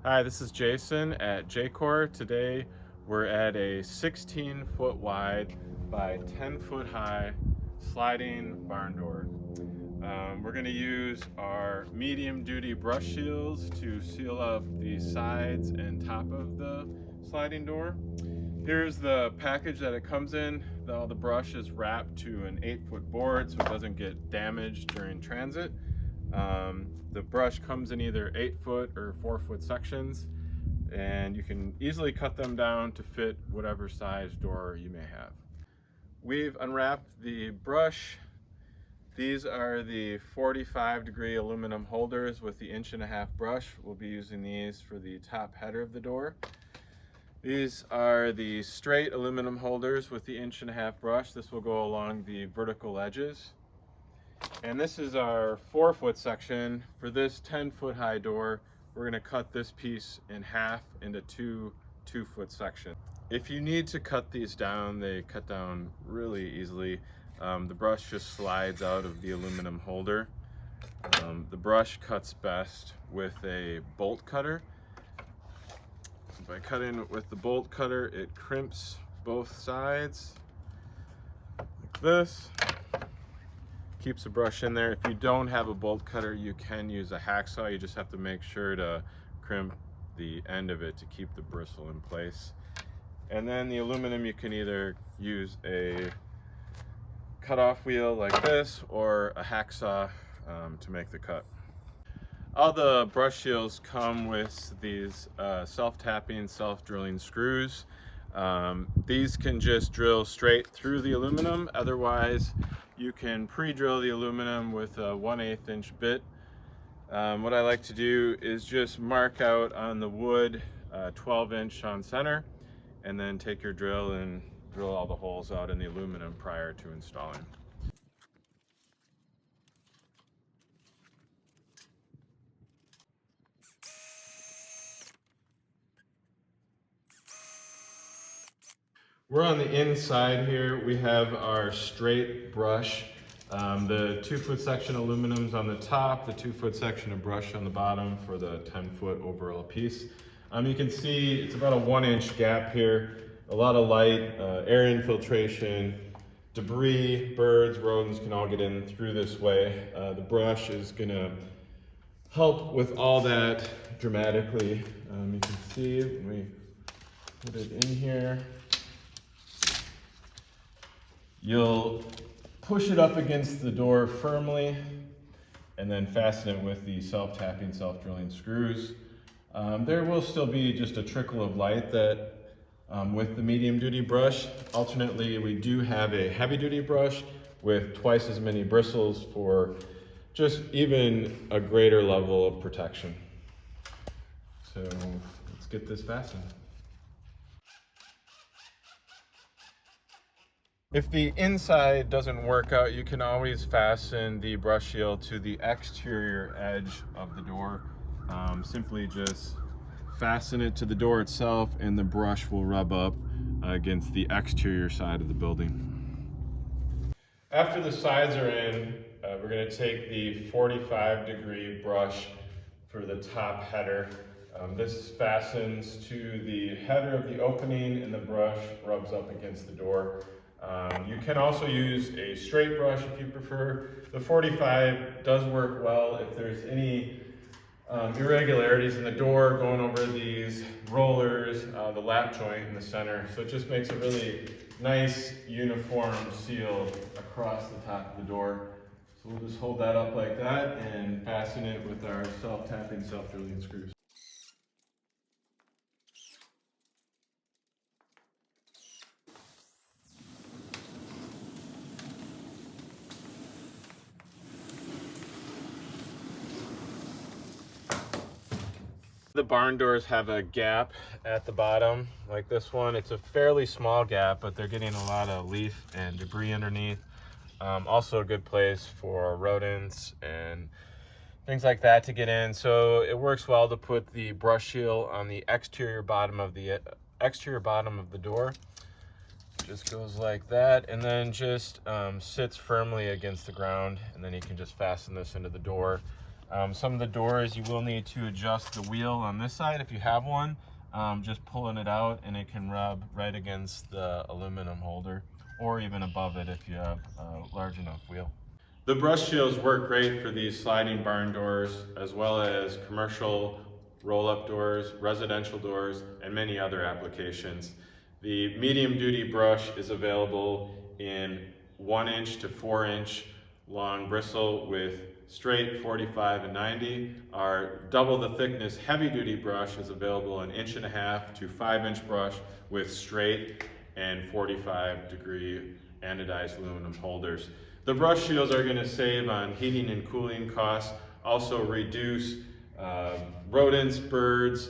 Hi, this is Jason at JaCor. Today we're at a 16-foot wide by 10-foot high sliding barn door. We're going to use our medium duty brush seals to seal up the sides and top of the sliding door. Here's the package that it comes in. All the brush is wrapped to an 8-foot board so it doesn't get damaged during transit. The brush comes in either 8-foot or 4-foot sections, and you can easily cut them down to fit whatever size door you may have. We've unwrapped the brush. These are the 45-degree aluminum holders with the 1.5-inch brush. We'll be using these for the top header of the door. These are the straight aluminum holders with the 1.5-inch brush. This will go along the vertical edges. And this is our 4-foot section. For this 10-foot high door, we're going to cut this piece in half into two 2-foot sections. If you need to cut these down, they cut down really easily. The brush just slides out of the aluminum holder. The brush cuts best with a bolt cutter. By cutting with the bolt cutter, it crimps both sides like this. Keeps the brush in there. If you don't have a bolt cutter, you can use a hacksaw. You just have to make sure to crimp the end of it to keep the bristle in place. And then the aluminum, you can either use a cutoff wheel like this or a hacksaw to make the cut. All the brush seals come with these self-tapping, self-drilling screws. These can just drill straight through the aluminum. Otherwise, you can pre-drill the aluminum with a 1/8-inch bit. What I like to do is just mark out on the wood 12-inch on center, and then take your drill and drill all the holes out in the aluminum prior to installing. We're on the inside here. We have our straight brush. The 2-foot section aluminum's on the top, the 2-foot section of brush on the bottom for the 10-foot overall piece. You can see it's about a 1-inch gap here. A lot of light, air infiltration, debris, birds, rodents can all get in through this way. The brush is gonna help with all that dramatically. You can see when we put it in here, you'll push it up against the door firmly and then fasten it with the self-tapping, self-drilling screws. There will still be just a trickle of light that with the medium duty brush. Alternately, we do have a heavy duty brush with twice as many bristles for just even a greater level of protection. So let's get this fastened. If the inside doesn't work out, you can always fasten the brush seal to the exterior edge of the door. Simply just fasten it to the door itself and the brush will rub up against the exterior side of the building. After the sides are in, we're going to take the 45-degree brush for the top header. This fastens to the header of the opening and the brush rubs up against the door. You can also use a straight brush if you prefer. The 45 does work well if there's any irregularities in the door going over these rollers, the lap joint in the center. So it just makes a really nice uniform seal across the top of the door. So we'll just hold that up like that and fasten it with our self-tapping, self-drilling screws. The barn doors have a gap at the bottom like this one. It's a fairly small gap, but they're getting a lot of leaf and debris underneath. Also a good place for rodents and things like that to get in. So it works well to put the brush seal on the exterior bottom of the door. Just goes like that, and then just sits firmly against the ground, and then you can just fasten this into the door. Some of the doors you will need to adjust the wheel on this side if you have one. Just pulling it out and it can rub right against the aluminum holder, or even above it if you have a large enough wheel. The brush seals work great for these sliding barn doors, as well as commercial roll-up doors, residential doors, and many other applications. The medium duty brush is available in 1-inch to 4-inch long bristle with straight 45 and 90. Our double the thickness heavy duty brush is available in 1.5 to 5-inch brush with straight and 45-degree anodized aluminum holders. The brush shields are going to save on heating and cooling costs, also reduce rodents, birds,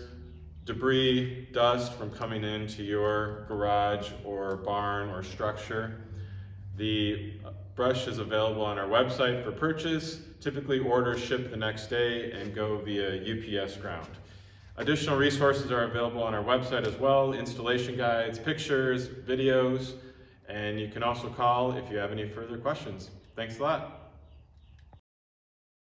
debris, dust from coming into your garage or barn or structure. The brush is available on our website for purchase. Typically orders ship the next day and go via UPS ground. Additional resources are available on our website as well, installation guides, pictures, videos, and you can also call if you have any further questions. Thanks a lot.